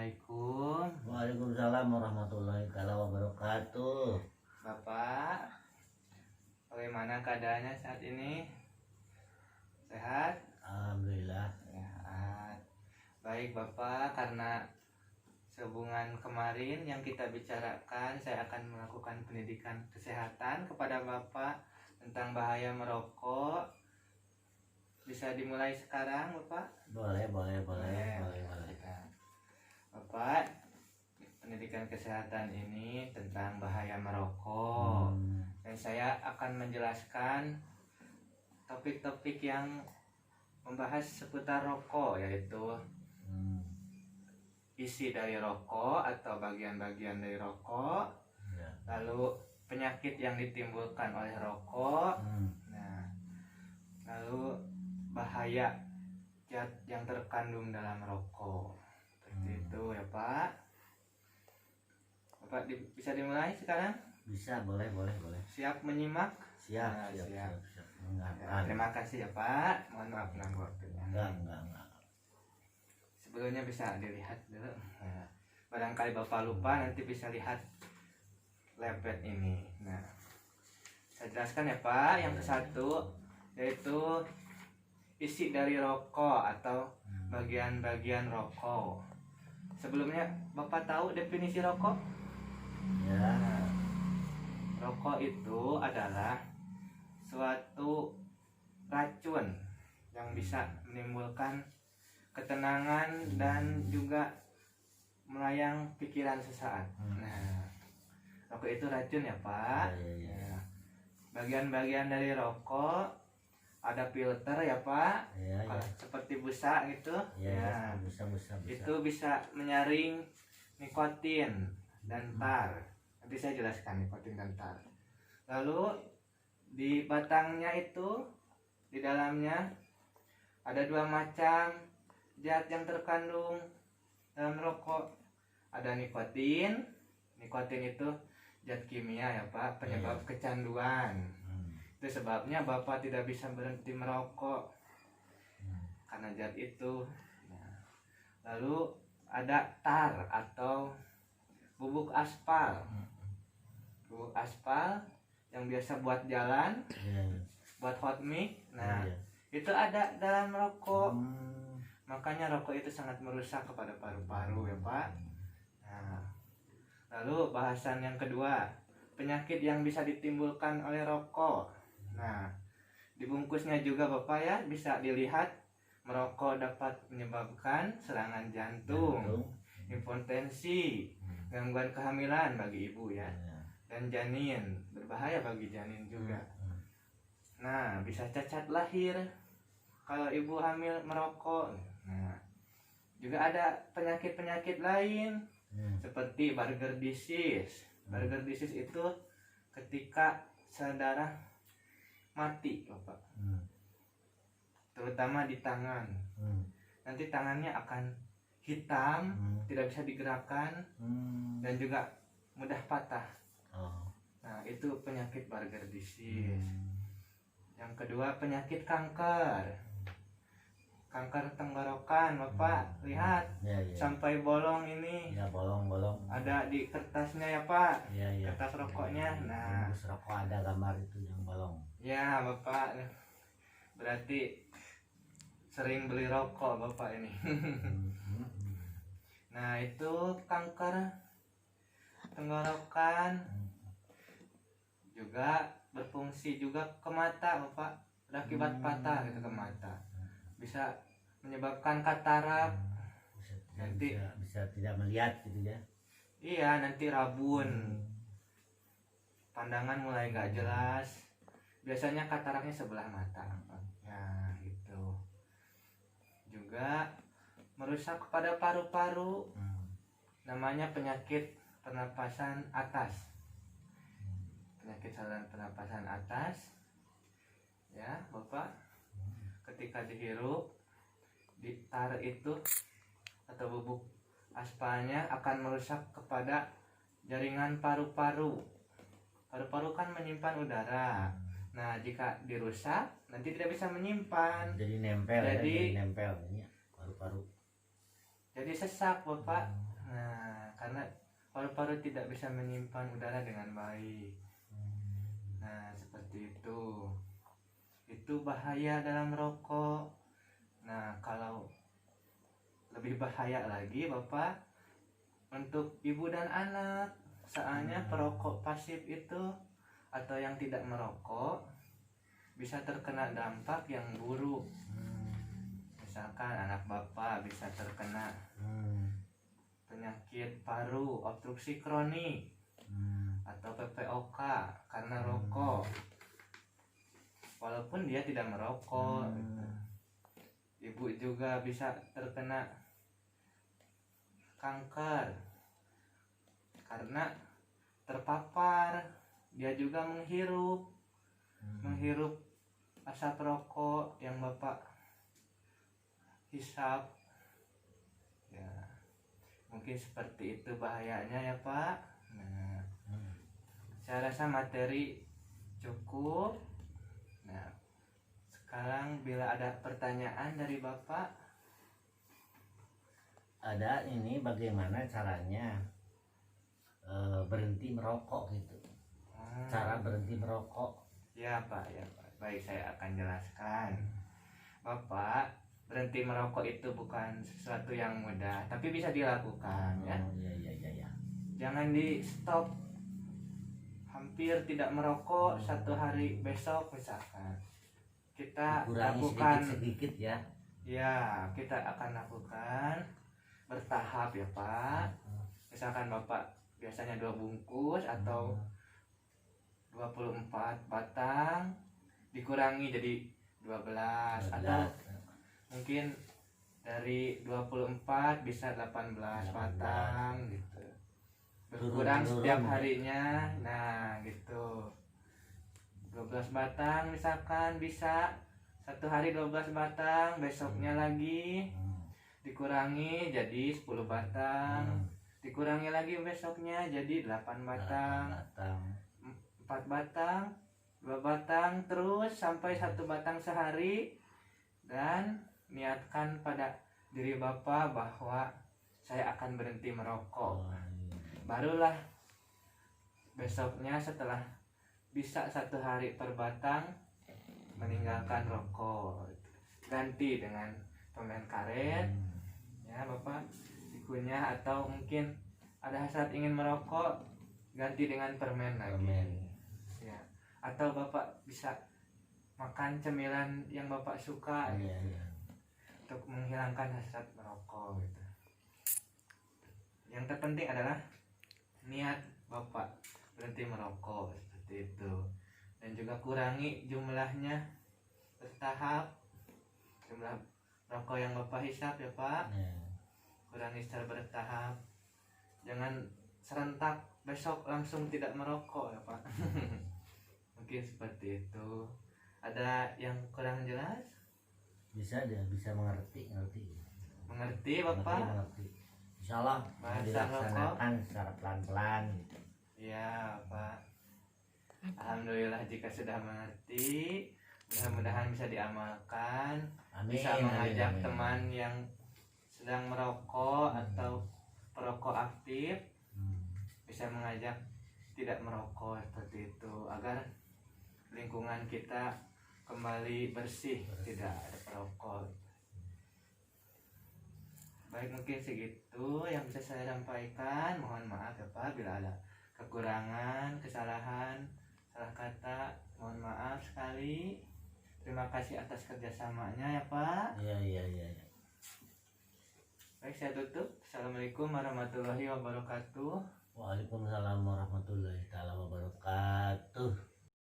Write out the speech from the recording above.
Assalamualaikum. Waalaikumsalam warahmatullahi wabarakatuh. Bapak, bagaimana keadaannya saat ini? Sehat? Alhamdulillah. Sehat. Baik Bapak, karena sehubungan kemarin yang kita bicarakan, saya akan melakukan pendidikan kesehatan kepada Bapak tentang bahaya merokok. Bisa dimulai sekarang Bapak? Boleh. Bapak, pendidikan kesehatan ini tentang bahaya merokok. Dan saya akan menjelaskan topik-topik yang membahas seputar rokok, yaitu isi dari rokok atau bagian-bagian dari rokok, Ya. lalu penyakit yang ditimbulkan oleh rokok, nah, lalu bahaya zat yang terkandung dalam rokok. Seperti itu ya Pak. Bapak bisa dimulai sekarang? Bisa, boleh. Siap menyimak? Siap. Ya, Enggak. terima kasih ya Pak. Mohon maaf mengganggu waktunya. Enggak. Sebelumnya bisa dilihat dulu. Nah, barangkali Bapak lupa, nanti bisa lihat lepet ini. Nah, saya jelaskan ya Pak. Yang ke satu yaitu isi dari rokok atau bagian-bagian rokok. Sebelumnya Bapak tahu definisi rokok? Ya. Nah, rokok itu adalah suatu racun yang bisa menimbulkan ketenangan dan juga melayang pikiran sesaat. Nah, rokok itu racun ya Pak. Ya. Bagian-bagian dari rokok ada filter ya Pak. Ya. Seperti busa gitu. Ya. Nah, Bisa. itu bisa menyaring nikotin dan tar. Nanti saya jelaskan nikotin dan tar. Lalu di batangnya itu, di dalamnya ada dua macam zat yang terkandung dalam rokok. Ada nikotin. Nikotin itu zat kimia ya Pak, penyebab kecanduan. Itu sebabnya Bapak tidak bisa berhenti merokok karena zat itu. Nah, lalu ada tar atau bubuk aspal. Bubuk aspal yang biasa buat jalan, buat hot mix. Nah, itu ada dalam rokok. Makanya rokok itu sangat merusak kepada paru-paru ya Pak. Nah, lalu bahasan yang kedua, penyakit yang bisa ditimbulkan oleh rokok. Nah, di bungkusnya juga Bapak ya, bisa dilihat merokok dapat menyebabkan serangan jantung, impotensi, gangguan kehamilan bagi ibu ya, dan janin, berbahaya bagi janin juga. Nah, bisa cacat lahir kalau ibu hamil merokok. Nah, juga ada penyakit-penyakit lain seperti Buerger disease. Buerger disease itu ketika sel darah mati Bapak, terutama di tangan. Nanti tangannya akan hitam, tidak bisa digerakkan, dan juga mudah patah. Nah, itu penyakit Buerger disease. Yang kedua, penyakit kanker. Kanker tenggorokan Bapak, lihat sampai bolong ini. Ya, bolong. Ada di kertasnya ya Pak. Ya. Kertas rokoknya. Nah, bungkus rokok ada gambar itu yang bolong. ya Bapak, berarti sering beli rokok Bapak ini. Nah, itu kanker tenggorokan. Juga berfungsi juga ke mata Bapak, berakibat patah gitu ke mata. Bisa menyebabkan katarak. Nanti bisa tidak melihat gitu ya. Iya, nanti rabun. Pandangan mulai gak jelas. Biasanya kataraknya sebelah mata. Ya, gitu. Juga merusak kepada paru-paru. Namanya penyakit pernapasan atas. Penyakit saluran pernapasan atas. Ya, Bapak. Ketika dihirup, di tar itu atau bubuk aspalnya akan merusak kepada jaringan paru-paru. Paru-paru kan menyimpan udara. Nah, jika dirusak nanti tidak bisa menyimpan. Jadi nempel. Jadi nempel ini paru-paru. Jadi sesak Bapak. Nah, karena paru-paru tidak bisa menyimpan udara dengan baik. Nah, seperti itu. Itu bahaya dalam merokok. Nah, kalau lebih bahaya lagi Bapak untuk ibu dan anak. Soalnya perokok pasif itu atau yang tidak merokok bisa terkena dampak yang buruk. Misalkan anak Bapak bisa terkena penyakit paru, obstruksi kronik, atau PPOK karena rokok. Walaupun dia tidak merokok, gitu. Ibu juga bisa terkena kanker karena terpapar. Dia juga menghirup asap rokok yang Bapak hisap. Ya, mungkin seperti itu bahayanya ya Pak. Nah, saya rasa materi cukup. Nah, sekarang bila ada pertanyaan dari Bapak, ada ini bagaimana caranya berhenti merokok gitu. Cara berhenti merokok. Ya Pak, ya Pak. Baik, saya akan jelaskan. Bapak, berhenti merokok itu bukan sesuatu yang mudah, tapi bisa dilakukan ya. Iya. Jangan di stop hampir tidak merokok satu hari, besok misalkan kita Kurangi lakukan sedikit ya. ya, kita akan lakukan bertahap ya Pak. Misalkan Bapak biasanya 2 bungkus atau 24 batang, dikurangi jadi 12 atau mungkin dari 24 bisa 18 batang gitu. Berkurang setiap harinya. Nah, gitu. 12 batang misalkan bisa satu hari 12 batang, besoknya lagi dikurangi jadi 10 batang. Dikurangi lagi besoknya jadi 8 batang. 4 batang, 2 batang, terus sampai 1 batang sehari. Dan niatkan pada diri Bapak bahwa saya akan berhenti merokok. Barulah besoknya setelah bisa 1 hari per batang meninggalkan rokok, ganti dengan permen karet ya Bapak, dikunyah, atau mungkin ada hasrat ingin merokok, ganti dengan permen lagi. Ya, atau Bapak bisa makan cemilan yang Bapak suka gitu, untuk menghilangkan hasrat merokok gitu. Yang terpenting adalah niat Bapak berhenti merokok, seperti itu. Dan juga kurangi jumlahnya bertahap, jumlah rokok yang Bapak hisap ya Pak. Kurangi secara bertahap, jangan serentak besok langsung tidak merokok ya Pak. Mungkin seperti itu. Ada yang kurang jelas? Bisa mengerti Bapak? mengerti. Insyaallah dilaksanakan secara pelan-pelan gitu. Ya Pak. Alhamdulillah jika sudah mengerti, mudah-mudahan bisa diamalkan. Amin, Bisa mengajak amin. teman yang sedang merokok atau perokok aktif, bisa mengajak tidak merokok, seperti itu, agar lingkungan kita kembali bersih, tidak ada perokok. Baik, mungkin segitu yang bisa saya sampaikan. Mohon maaf ya Pak bila ada kekurangan, kesalahan, salah kata, mohon maaf sekali. Terima kasih atas kerjasamanya ya Pak. Iya. Baik, saya tutup. Assalamualaikum warahmatullahi wabarakatuh. Waalaikumsalam warahmatullahi wabarakatuh.